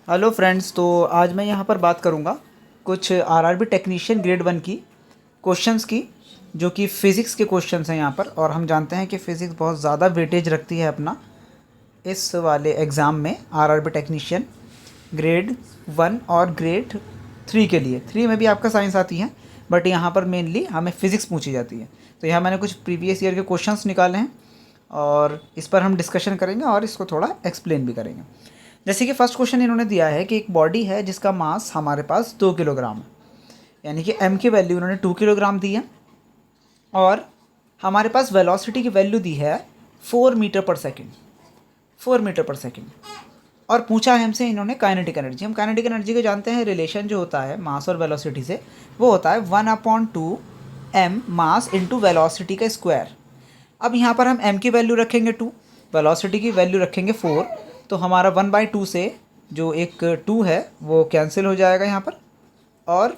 Hello friends, तो आज मैं यहाँ पर बात करूँगा कुछ आरआरबी टेक्नीशियन ग्रेड 1 की क्वेश्चंस की, जो कि फ़िज़िक्स के क्वेश्चंस हैं यहाँ पर। और हम जानते हैं कि फ़िज़िक्स बहुत ज़्यादा वेटेज रखती है अपना इस वाले एग्ज़ाम में, आरआरबी टेक्नीशियन ग्रेड 1 और ग्रेड 3 के लिए। 3 में भी आपका साइंस आती है, बट यहाँ पर मेनली हमें फ़िज़िक्स पूछी जाती है। तो यहाँ मैंने कुछ प्रीवियस ईयर के क्वेश्चंस निकाले हैं और इस पर हम डिस्कशन करेंगे और इसको थोड़ा एक्सप्लेन भी करेंगे। जैसे कि फर्स्ट क्वेश्चन इन्होंने दिया है कि एक बॉडी है जिसका मास हमारे पास 2 किलोग्राम है, यानी कि m की वैल्यू उन्होंने 2 किलोग्राम दी है और हमारे पास वेलोसिटी की वैल्यू दी है 4 मीटर पर सेकेंड, 4 मीटर पर सेकेंड। और पूछा है हमसे इन्होंने काइनेटिक एनर्जी। हम काइनेटिक एनर्जी को जानते हैं, रिलेशन जो होता है मास और वेलोसिटी से, वो होता है 1/2 m मास इंटू वेलोसिटी का स्क्वायर। अब यहाँ पर हम m की वैल्यू रखेंगे 2, वेलोसिटी की वैल्यू रखेंगे 4, तो हमारा 1/2 से जो एक 2 है वो कैंसिल हो जाएगा यहाँ पर, और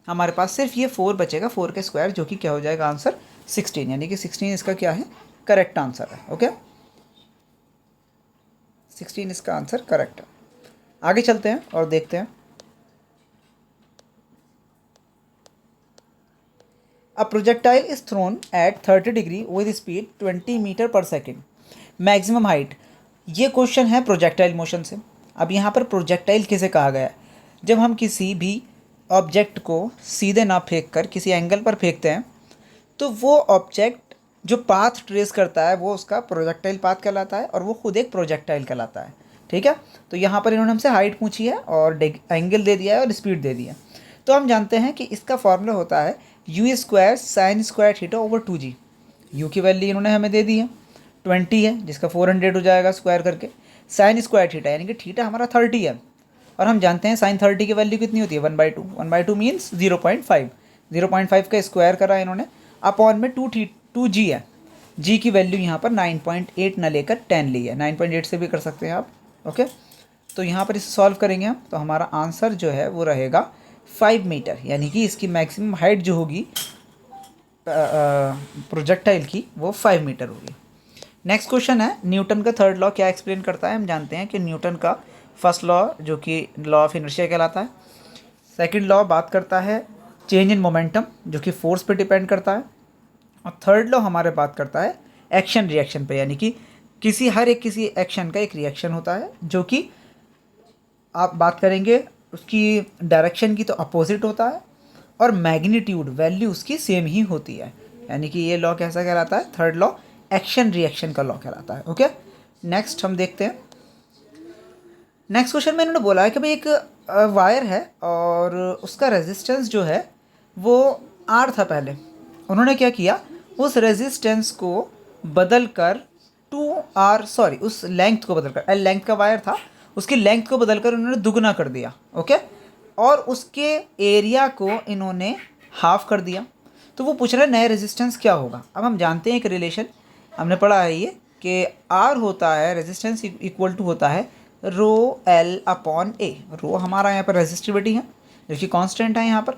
हमारे पास सिर्फ ये 4 बचेगा, 4 का स्क्वायर, जो कि क्या हो जाएगा आंसर 16, यानी कि 16 इसका क्या है, करेक्ट आंसर है। ओके, 16 इसका आंसर करेक्ट है। आगे चलते हैं और देखते हैं। A projectile is thrown at 30 degree with speed 20 metre पर सेकेंड, मैक्सिमम हाइट। ये क्वेश्चन है प्रोजेक्टाइल मोशन से। अब यहाँ पर प्रोजेक्टाइल किसे कहा गया है? जब हम किसी भी ऑब्जेक्ट को सीधे ना फेंक कर किसी एंगल पर फेंकते हैं, तो वो ऑब्जेक्ट जो पाथ ट्रेस करता है वो उसका प्रोजेक्टाइल पाथ कहलाता है, और वो खुद एक प्रोजेक्टाइल कहलाता है। ठीक है, तो यहाँ पर इन्होंने हमसे हाइट पूछी है और एंगल दे दिया है और स्पीड दे दी है। तो हम जानते हैं कि इसका फॉर्मूला होता है you square sine square theta over 2g। You की वैल्यू इन्होंने हमें दे दी है 20 है, जिसका 400 हो जाएगा स्क्वायर करके। साइन स्क्वायर थीटा यानी कि थीटा हमारा 30 है, और हम जानते हैं साइन 30 की वैल्यू कितनी होती है 1/2। 1/2 मीन्स 0.5, 0.5 का स्क्वायर करा इन्होंने, अपॉन में 2g है। g की वैल्यू यहाँ पर 9.8 ना लेकर 10 ली है, 9.8 से भी कर सकते हैं आप। ओके, तो यहाँ पर इसे सॉल्व करेंगे हम, तो हमारा आंसर जो है वो रहेगा 5 मीटर, यानी कि इसकी मैक्सिमम हाइट जो होगी प्रोजेक्टाइल की वो 5 मीटर होगी। नेक्स्ट क्वेश्चन है, न्यूटन का थर्ड लॉ क्या एक्सप्लेन करता है? हम जानते हैं कि न्यूटन का फर्स्ट लॉ जो कि लॉ ऑफ इनर्शिया कहलाता है। सेकंड लॉ बात करता है चेंज इन मोमेंटम, जो कि फोर्स पे डिपेंड करता है। और थर्ड लॉ हमारे बात करता है एक्शन रिएक्शन पे, यानी कि किसी एक्शन का एक रिएक्शन होता है, जो कि आप बात करेंगे उसकी डायरेक्शन की तो अपोजिट होता है, और मैग्नीट्यूड वैल्यू उसकी सेम ही होती है। यानी कि ये लॉ कैसा कहलाता है? थर्ड लॉ एक्शन रिएक्शन का लॉ कहलाता है। ओके, नेक्स्ट हम देखते हैं। नेक्स्ट क्वेश्चन में इन्होंने बोला है कि भाई एक वायर है और उसका रेजिस्टेंस जो है वो R था पहले। उन्होंने क्या किया, उस रेजिस्टेंस को बदल कर 2R, सॉरी उस लेंथ को बदलकर, L लेंथ का वायर था, उसकी लेंथ को बदलकर उन्होंने दुगना कर दिया। ओके, और उसके एरिया को इन्होंने हाफ कर दिया। तो वो पूछ रहे हैं नया रेजिस्टेंस क्या होगा। अब हम जानते हैं एक रिलेशन हमने पढ़ा है ये, कि R होता है, रेजिस्टेंस इक्वल टू होता है रो L अपॉन A। रो हमारा यहाँ पर रेजिस्टिविटी है जो कि कांस्टेंट है। यहाँ पर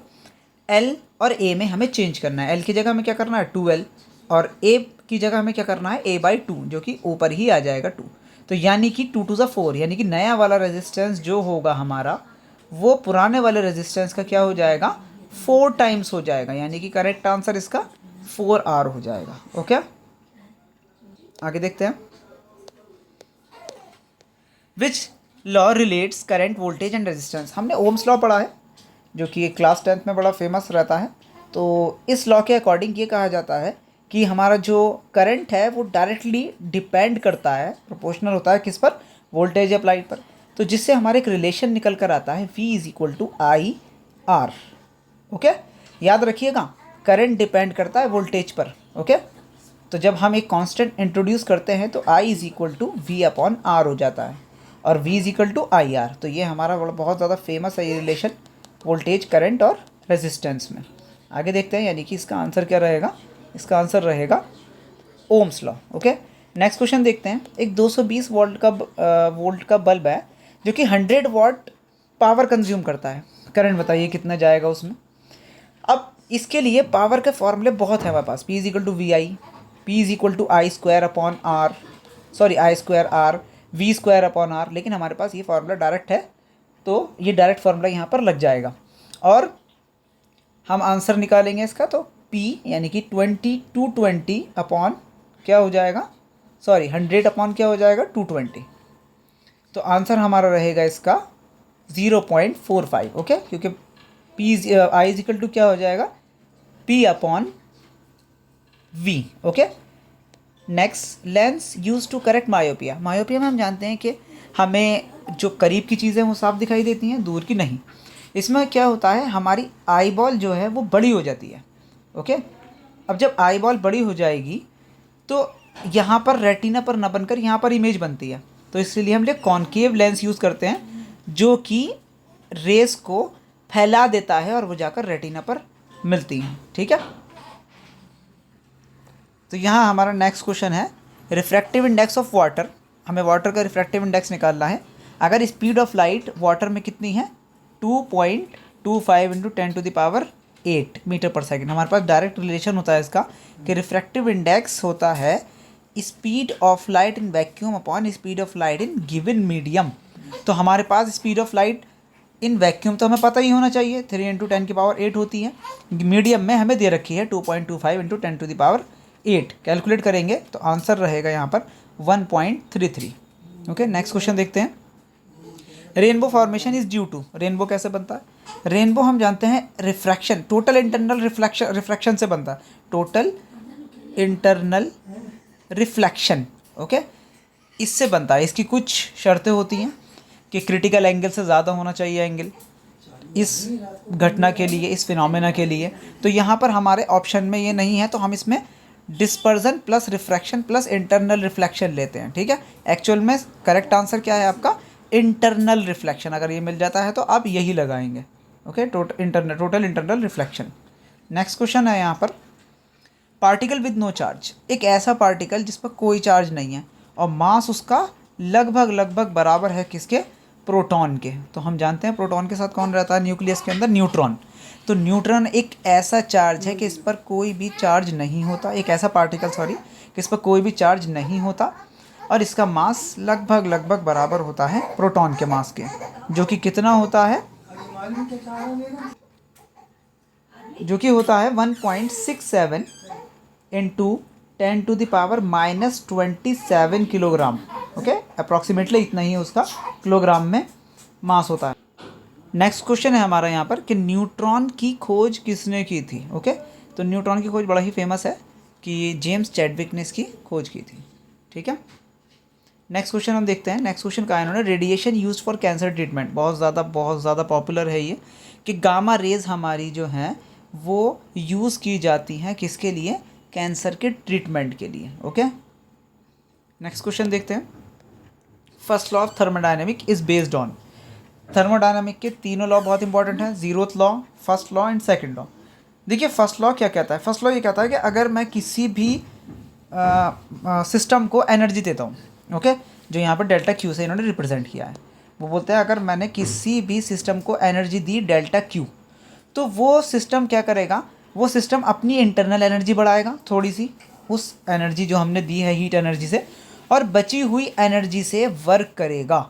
L और A में हमें चेंज करना है। L की जगह हमें क्या करना है 2L, और A की जगह हमें क्या करना है A/2, जो कि ऊपर ही आ जाएगा 2। तो यानी कि 2 to the 4, यानी कि नया वाला रेजिस्टेंस जो होगा हमारा वो पुराने वाले रेजिस्टेंस का क्या हो जाएगा 4 टाइम्स हो जाएगा, यानी कि करेक्ट आंसर इसका 4R हो जाएगा। ओके, आगे देखते हैं। Which law relates current voltage and resistance. हमने ओम्स लॉ पढ़ा है, जो कि क्लास 10th में बड़ा फेमस रहता है। तो इस लॉ के अकॉर्डिंग ये कहा जाता है कि हमारा जो करंट है वो डायरेक्टली डिपेंड करता है, प्रोपोर्शनल होता है किस पर, वोल्टेज अप्लाइड पर। तो जिससे हमारे एक रिलेशन निकल कर आता है V = IR। ओके, याद रखिएगा, करंट डिपेंड करता है वोल्टेज पर। ओके, तो जब हम एक कांस्टेंट इंट्रोड्यूस करते हैं तो I = V/R हो जाता है, और V = IR। तो ये हमारा बहुत ज़्यादा फेमस है ये रिलेशन, वोल्टेज, करंट और रेजिस्टेंस में। आगे देखते हैं, यानी कि इसका आंसर क्या रहेगा? इसका आंसर रहेगा Ohm's law. Okay, next question देखते हैं। एक 220 वोल्ट का बल्ब है जो कि 100 वाट पावर कंज्यूम करता है। करंट बताइए कितना जाएगा उसमें। अब इसके लिए पावर के फॉर्मूले बहुत हैं हमारे पास। P = VI, P = I² upon R, sorry I² R, v²/r, लेकिन हमारे पास ये फार्मूला डायरेक्ट है तो ये डायरेक्ट फार्मूला यहाँ पर लग जाएगा और हम आंसर निकालेंगे इसका। तो p यानी कि 220 अपॉन क्या हो जाएगा, सॉरी 100 अपॉन क्या हो जाएगा 220। तो आंसर हमारा रहेगा इसका 0.45। ओके, क्योंकि i इजिकल टू क्या हो जाएगा p upon v। Okay, next, lens use to correct myopia. Myopia में हम जानते हैं कि हमें जो करीब की चीज़ें वो साफ दिखाई देती हैं, दूर की नहीं। इसमें क्या होता है, हमारी आई बॉल जो है वो बड़ी हो जाती है। ओके, अब जब आई बॉल बड़ी हो जाएगी तो यहाँ पर रेटिना पर न बनकर यहाँ पर इमेज बनती है। तो इसलिए हम लोग कॉन्केव लेंस यूज़ करते हैं जो कि रेस को फैला देता है और वो जाकर रेटिना पर मिलती हैं। ठीक है, तो यहाँ हमारा नेक्स्ट क्वेश्चन है रिफ्रैक्टिव इंडेक्स ऑफ वाटर। हमें वाटर का रिफ्रैक्टिव इंडेक्स निकालना है। अगर स्पीड ऑफ लाइट वाटर में कितनी है 2.25 इंटू 10⁸ मीटर पर सेकेंड। हमारे पास डायरेक्ट रिलेशन होता है इसका कि रिफ्रैक्टिव इंडेक्स होता है speed of light in vacuum upon speed of light in given medium. तो हमारे पास speed of light in vacuum तो हमें पता ही होना चाहिए 3 इंटू 10⁸ होती है। मीडियम में हमें दे रखी है 2.25 इंटू 10⁸। कैलकुलेट करेंगे तो आंसर रहेगा यहाँ पर 1.33। ओके, नेक्स्ट क्वेश्चन देखते हैं। Rainbow formation is due to, rainbow कैसे बनता है? रेनबो हम जानते हैं रिफ्रैक्शन, टोटल इंटरनल रिफ्रैक्शन से बनता है। टोटल इंटरनल रिफ्लेक्शन, ओके, इससे बनता है। इसकी कुछ शर्तें होती हैं कि क्रिटिकल एंगल से ज़्यादा होना चाहिए एंगल इस घटना के लिए, इस फिनोमेना के लिए। तो यहाँ पर हमारे ऑप्शन में ये नहीं है, तो हम इसमें dispersion plus refraction plus internal reflection लेते हैं। ठीक है, एक्चुअल में करेक्ट आंसर क्या है आपका इंटरनल रिफ्लेक्शन। अगर ये मिल जाता है तो आप यही लगाएंगे। Okay, total internal reflection. Next question है यहाँ पर पार्टिकल विद नो चार्ज। एक ऐसा पार्टिकल जिस पर कोई चार्ज नहीं है और मास उसका लगभग बराबर है किसके, प्रोटॉन के। तो हम जानते हैं प्रोटॉन के साथ कौन रहता है न्यूक्लियस के अंदर, न्यूट्रॉन। तो न्यूट्रॉन एक ऐसा चार्ज है कि इस पर कोई भी चार्ज नहीं होता, एक ऐसा पार्टिकल सॉरी कि इस पर कोई भी चार्ज नहीं होता और इसका मास लगभग बराबर होता है प्रोटॉन के मास के, जो कि कितना होता है, जो कि होता है 1.67 इंटू 10⁻⁻27 किलोग्राम। ओके, अप्रॉक्सीमेटली इतना ही उसका किलोग्राम में मास होता है। नेक्स्ट क्वेश्चन है हमारा यहाँ पर कि न्यूट्रॉन की खोज किसने की थी। ओके, तो न्यूट्रॉन की खोज बड़ा ही फेमस है कि जेम्स चैडविक ने इसकी खोज की थी। ठीक है, नेक्स्ट क्वेश्चन हम देखते हैं। नेक्स्ट क्वेश्चन का इन्होंने radiation use for cancer treatment, बहुत ज़्यादा पॉपुलर है ये कि गामा रेज हमारी जो हैं वो यूज़ की जाती हैं किसके लिए, कैंसर के ट्रीटमेंट के लिए। ओके, नेक्स्ट क्वेश्चन देखते हैं। First law of thermodynamic is based on, thermodynamic के तीनों लॉ बहुत इंपॉर्टेंट हैं, zeroth law, first law and second law. देखिए फर्स्ट लॉ क्या कहता है, फर्स्ट लॉ ये कहता है कि अगर मैं किसी भी सिस्टम को एनर्जी देता हूँ, ओके, जो यहाँ पर डेल्टा क्यू से इन्होंने रिप्रेजेंट किया है, वो बोलते हैं अगर मैंने किसी भी सिस्टम को एनर्जी दी डेल्टा क्यू, तो वो सिस्टम क्या करेगा, वो सिस्टम अपनी इंटरनल एनर्जी बढ़ाएगा थोड़ी सी, उस एनर्जी जो हमने दी है हीट एनर्जी से, और बची हुई एनर्जी से वर्क करेगा।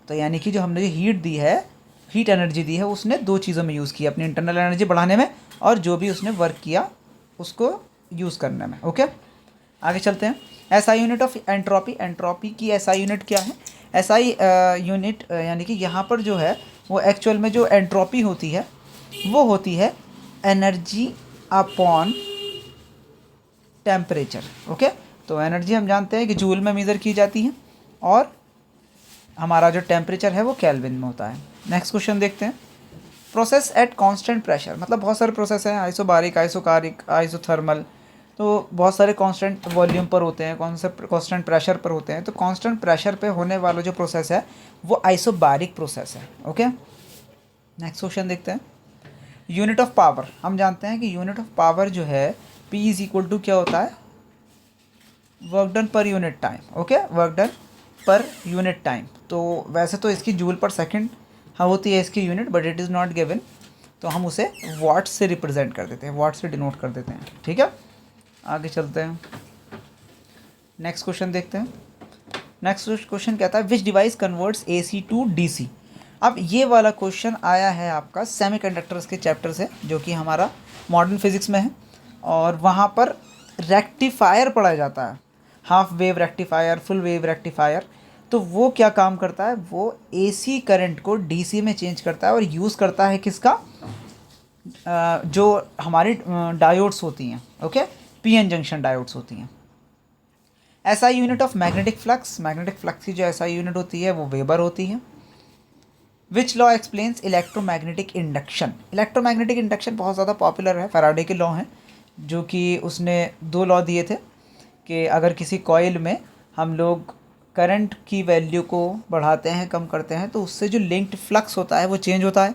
तो यानी कि जो हमने हीट दी है, हीट एनर्जी दी है, उसने दो चीज़ों में यूज़ किया, अपनी इंटरनल एनर्जी बढ़ाने में और जो भी उसने वर्क किया उसको यूज़ करने में। ओके, आगे चलते हैं। SI unit of entropy, entropy की एसआई यूनिट क्या है? एसआई यूनिट यानी कि यहाँ पर जो है वो एक्चुअल में जो एंट्रोपी होती है वो होती है एनर्जी अपॉन टेम्परेचर। ओके, तो एनर्जी हम जानते हैं कि जूल में मेज़र की जाती है और हमारा जो टेम्परेचर है वो केल्विन में होता है। नेक्स्ट क्वेश्चन देखते हैं। प्रोसेस एट कांस्टेंट प्रेशर, मतलब बहुत सारे प्रोसेस हैं, आइसोबारिक, आइसोकारिक, आइसोथर्मल, तो बहुत सारे कांस्टेंट वॉल्यूम पर होते हैं, कांस्टेंट प्रेशर पर होते हैं। तो कांस्टेंट प्रेशर पे होने वाला जो प्रोसेस है वो आइसोबारिक प्रोसेस है। ओके, नेक्स्ट क्वेश्चन देखते हैं। यूनिट ऑफ पावर, हम जानते हैं कि यूनिट ऑफ पावर जो है P इज इक्वल टू क्या होता है, work done per unit time. Okay, work done per unit time. तो वैसे तो इसकी जूल पर सेकंड हाँ होती है इसकी unit, but it is not given, तो हम उसे वाट से रिप्रेजेंट कर देते हैं, वाट से डिनोट कर देते हैं। ठीक है, आगे चलते हैं। नेक्स्ट क्वेश्चन देखते हैं। नेक्स्ट क्वेश्चन कहता है which device converts AC to DC। अब ये वाला क्वेश्चन आया है आपका सेमीकंडक्टर्स के चैप्टर से, जो कि हमारा मॉडर्न फिजिक्स में है, और वहाँ पर रेक्टिफायर पढ़ाया जाता है, half wave rectifier, full wave rectifier. तो वो क्या काम करता है, वो AC करंट को DC में चेंज करता है और यूज़ करता है किसका, जो हमारी डायोड्स होती हैं, ओके, PN जंक्शन डायोड्स होती हैं। SI unit of magnetic flux, magnetic flux की जो SI यूनिट होती है वो वेबर होती है। Which law explains electromagnetic induction. Electromagnetic induction बहुत ज़्यादा पॉपुलर है, फैराडे के लॉ हैं, जो कि उसने 2 लॉ दिए थे कि अगर किसी कॉइल में हम लोग करंट की वैल्यू को बढ़ाते हैं, कम करते हैं, तो उससे जो लिंक्ड फ्लक्स होता है वो चेंज होता है,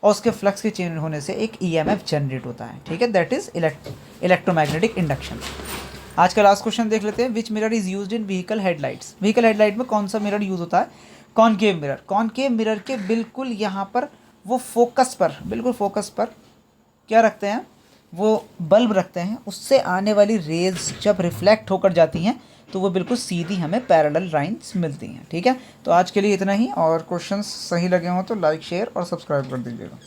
और उसके फ्लक्स के चेंज होने से एक EMF जनरेट होता है, ठीक है, दैट इज़ इलेक्ट्रोमैग्नेटिक इंडक्शन। आज का लास्ट क्वेश्चन देख लेते हैं। विच mirror is used in vehicle headlights. Vehicle headlight में कौन सा मिरर यूज़ होता है, कॉनकेव मिरर। कॉनकेव मिरर के बिल्कुल यहाँ पर वो फोकस पर, बिल्कुल फोकस पर क्या रखते हैं, वो बल्ब रखते हैं, उससे आने वाली रेज जब रिफ्लेक्ट होकर जाती हैं तो वो बिल्कुल सीधी हमें पैरेलल लाइंस मिलती हैं, ठीक है। तो आज के लिए इतना ही, और क्वेश्चंस सही लगे हों तो लाइक, शेयर और सब्सक्राइब कर दीजिएगा।